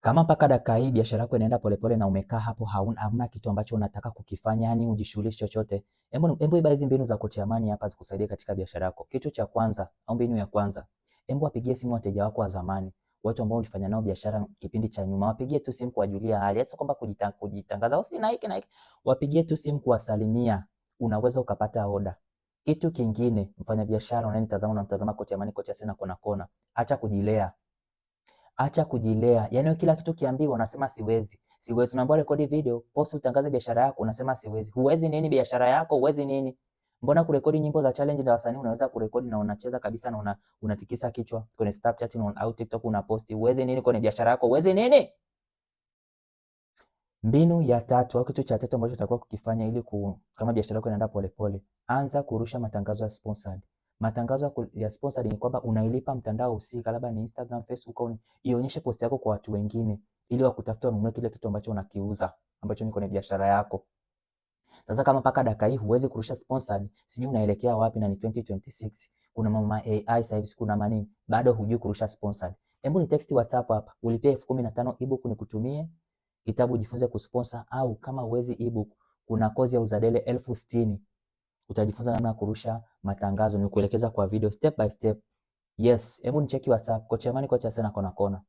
Kama mpaka dakika hii biashara yako inaenda polepole na umekaa hapo hamna kitu ambacho unataka kukifanya, yani ujishughulishe chochote, hebu iba hizi mbinu za Coach Amani hapa zikusaidie katika biashara yako. Kitu cha kwanza au mbinu ya kwanza, hebu wapigie simu wateja wako wa zamani, watu ambao ulifanya nao biashara kipindi cha nyuma. Wapigie tu simu kuwajulia hali, hata kwamba kujitangaza au sina hiki na hiki, wapigie tu simu kuwasalimia, unaweza ukapata oda. Kitu kingine, mfanyabiashara unanitazama na mtazama Coach Amani, Coach Asena kona kona, acha kujilea. Acha kujilea. Yaani kila kitu kiambiwa unasema siwezi. Siwezi. Unaambiwa rekodi video, post utangaze biashara yako, unasema siwezi. Huwezi nini biashara yako? Huwezi nini? Mbona kurekodi nyimbo za challenge za wasanii unaweza kurekodi na unacheza kabisa na unatikisa kichwa kwenye Snapchat au TikTok unaposti. Huwezi nini kwenye biashara yako? Huwezi nini? Mbinu ya tatu au kitu cha tatu ambacho utakuwa kukifanya ili kama biashara yako inaenda polepole, anza kurusha matangazo ya sponsored. Matangazo ya sponsored ni kwamba unailipa mtandao husika, labda ni Instagram, Facebook, au ionyeshe post yako kwa watu wengine ili wakutafuta wanunue kile kitu ambacho unakiuza, ambacho ni kwenye biashara yako. Sasa kama mpaka dakika hii huwezi kurusha sponsored, sijui unaelekea wapi na ni 2026. Kuna mama AI sasa hivi, kuna manini, bado hujui kurusha sponsored. Hebu ni text WhatsApp hapa, ulipie 15,000 ebook nikutumie kitabu jifunze kusponsor, au kama uwezi ebook, kuna kozi ya Uzadele 60,000 utajifunza namna ya kurusha matangazo, ni kuelekeza kwa video step by step. Yes, hebu nicheki WhatsApp, Coach Amani, Coach Asena kona kona.